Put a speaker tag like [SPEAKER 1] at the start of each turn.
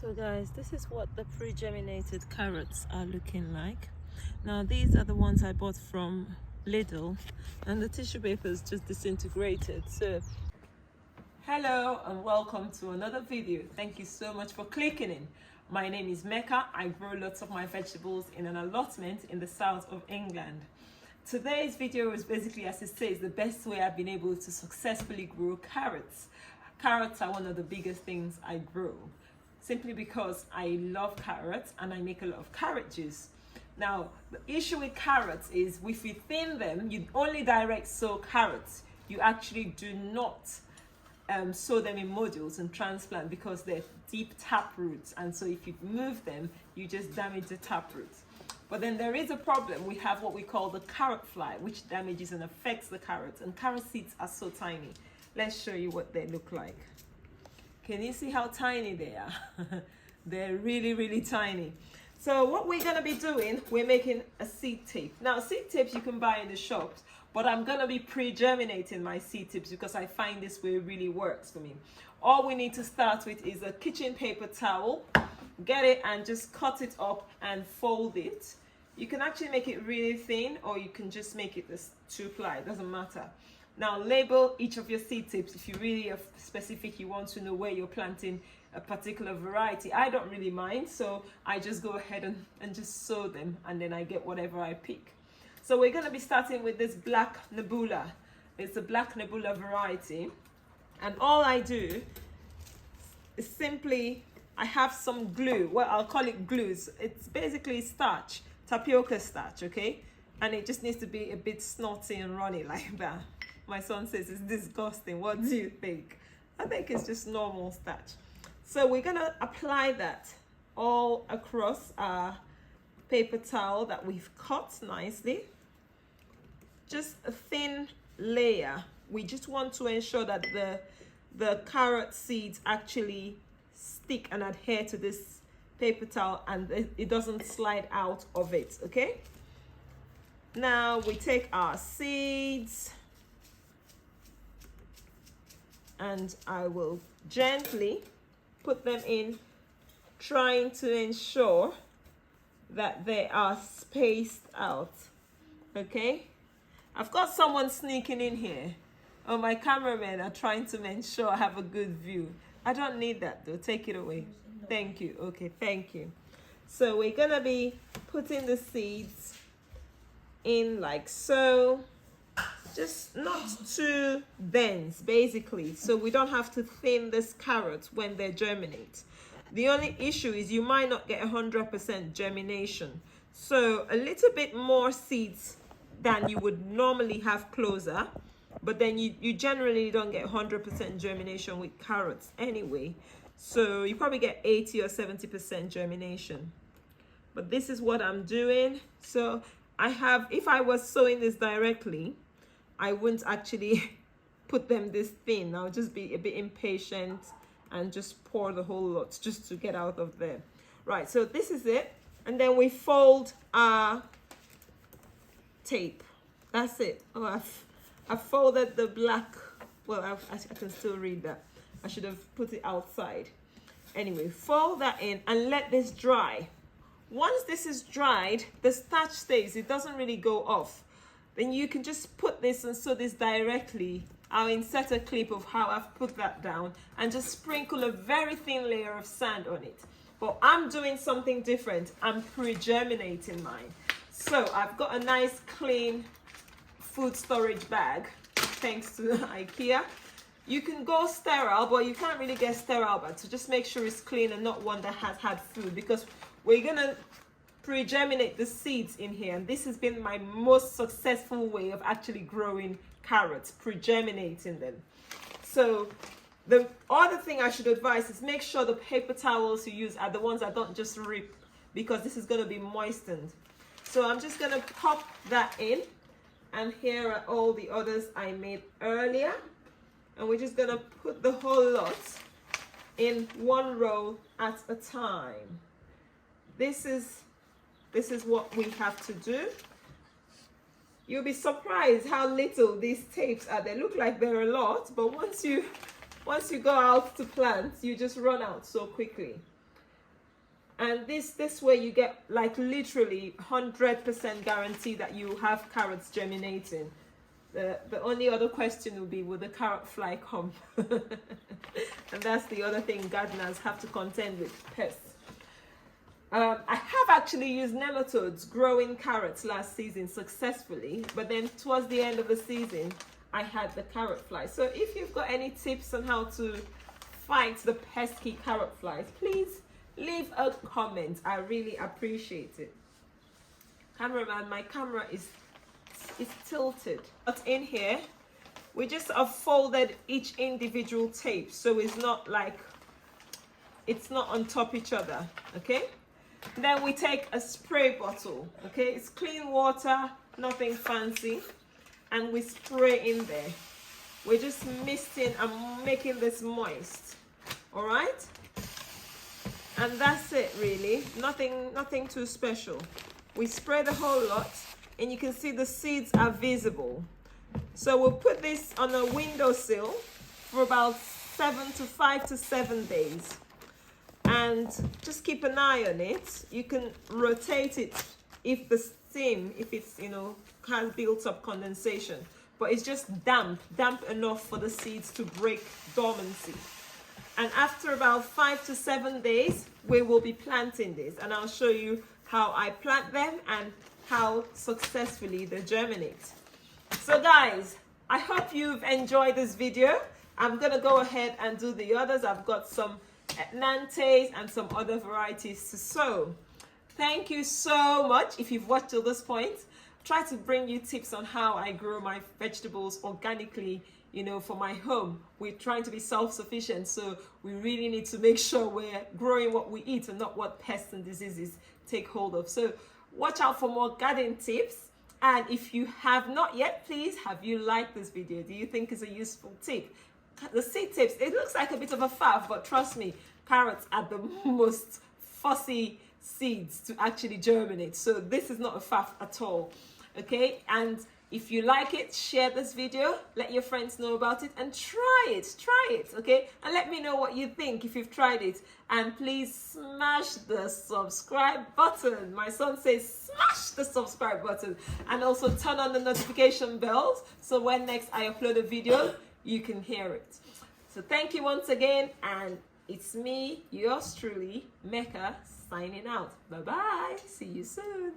[SPEAKER 1] So guys, this is what the pre-germinated carrots are looking like. Now these are the ones I bought from Lidl, and the tissue paper is just disintegrated. So hello and welcome to another video. Thank you so much for clicking in. My name is Mecca. I grow lots of my vegetables in an allotment in the south of England. Today's video is basically, as it says, the best way I've been able to successfully grow carrots. Carrots are one of the biggest things I grow, simply because I love carrots and I make a lot of carrot juice. Now, the issue with carrots is if you thin them, you only direct sow carrots. You actually do not sow them in modules and transplant because they're deep tap roots, and so if you move them, you just damage the tap roots. But then there is a problem. We have what we call the carrot fly, which damages and affects the carrots, and carrot seeds are so tiny. Let's show you what they look like. Can you see how tiny they are? They're really, really tiny. So what we're going to be doing, we're making a seed tape. Now, seed tapes you can buy in the shops, but I'm going to be pre-germinating my seed tapes because I find this way really works for me. All we need to start with is a kitchen paper towel. Get it and just cut it up and fold it. You can actually make it really thin, or you can just make it this 2-ply, it doesn't matter. Now label each of your seed tips if you really are specific, you want to know where you're planting a particular variety. I don't really mind, so I just go ahead and just sow them, and then I get whatever I pick. So we're going to be starting with this black nebula. It's a black nebula variety, and all I do is simply, I have some glue. Well, I'll call it glues. It's basically starch, tapioca starch, okay? And it just needs to be a bit snotty and runny like that. My son says it's disgusting. What do you think? I think it's just normal starch. So we're gonna apply that all across our paper towel that we've cut nicely. Just a thin layer. We just want to ensure that the carrot seeds actually stick and adhere to this paper towel, and it doesn't slide out of it, okay? Now we take our seeds, and I will gently put them in, trying to ensure that they are spaced out, okay? I've got someone sneaking in here. Oh, my cameramen are trying to ensure I have a good view. I don't need that though, take it away. Thank you, okay, thank you. So we're gonna be putting the seeds in like so. Just not too dense, basically, so we don't have to thin this carrot when they germinate. The only issue is you might not get 100% germination, so a little bit more seeds than you would normally have closer, but then you generally don't get 100% germination with carrots anyway, so you probably get 80 or 70% germination. But this is what I'm doing. So I have, if I was sowing this directly, I wouldn't actually put them this thin. I'll just be a bit impatient and just pour the whole lot just to get out of there. Right, so this is it. And then we fold our tape. That's it. Oh, I've folded the black. Well, I can still read that. I should have put it outside. Anyway, fold that in and let this dry. Once this is dried, the starch stays. It doesn't really go off. Then you can just put this and sew this directly. I'll insert a clip of how I've put that down and just sprinkle a very thin layer of sand on it. But I'm doing something different. I'm pre-germinating mine. So I've got a nice clean food storage bag, thanks to IKEA. You can go sterile, but you can't really get sterile bags. So just make sure it's clean and not one that has had food, because we're gonna pre-germinate the seeds in here, and this has been my most successful way of actually growing carrots, pre-germinating them. So the other thing I should advise is make sure the paper towels you use are the ones that don't just rip, because this is going to be moistened. So I'm just going to pop that in, and here are all the others I made earlier, and we're just going to put the whole lot in one row at a time. This is what we have to do. You'll be surprised how little these tapes are. They look like they're a lot, but once you go out to plant, you just run out so quickly. And this way you get like literally 100% guarantee that you have carrots germinating. The only other question will be, will the carrot fly come? And that's the other thing gardeners have to contend with, pests. I have actually used nematodes growing carrots last season successfully, but then towards the end of the season, I had the carrot fly. So if you've got any tips on how to fight the pesky carrot flies, please leave a comment. I really appreciate it. Cameraman, my camera is tilted. But in here, we just have folded each individual tape, so it's not like it's not on top each other, okay? Then we take a spray bottle, okay? It's clean water, nothing fancy, and we spray in there. We're just misting and making this moist, all right? And that's it, really. Nothing too special. We spray the whole lot, and you can see the seeds are visible. So we'll put this on a windowsill for about 5 to 7 days. And just keep an eye on it. You can rotate it if the steam, if it's, you know, has built up condensation. But it's just damp enough for the seeds to break dormancy. And after about 5 to 7 days, we will be planting this. And I'll show you how I plant them and how successfully they germinate. So guys, I hope you've enjoyed this video. I'm gonna go ahead and do the others. I've got some Nantes and some other varieties to sow. Thank you so much if you've watched till this point. Try to bring you tips on how I grow my vegetables organically, you know, for my home. We're trying to be self-sufficient, so we really need to make sure we're growing what we eat and not what pests and diseases take hold of. So watch out for more garden tips. And if you have not yet, please, have you liked this video? Do you think it's a useful tip? The seed tips, it looks like a bit of a faff, but trust me, carrots are the most fussy seeds to actually germinate. So this is not a faff at all, okay? And if you like it, share this video, let your friends know about it, and try it, okay? And let me know what you think if you've tried it. And please smash the subscribe button. My son says smash the subscribe button. And also turn on the notification bells, so when next I upload a video, you can hear it. So thank you once again, and it's me, yours truly, Mecca, signing out. Bye-bye. See you soon.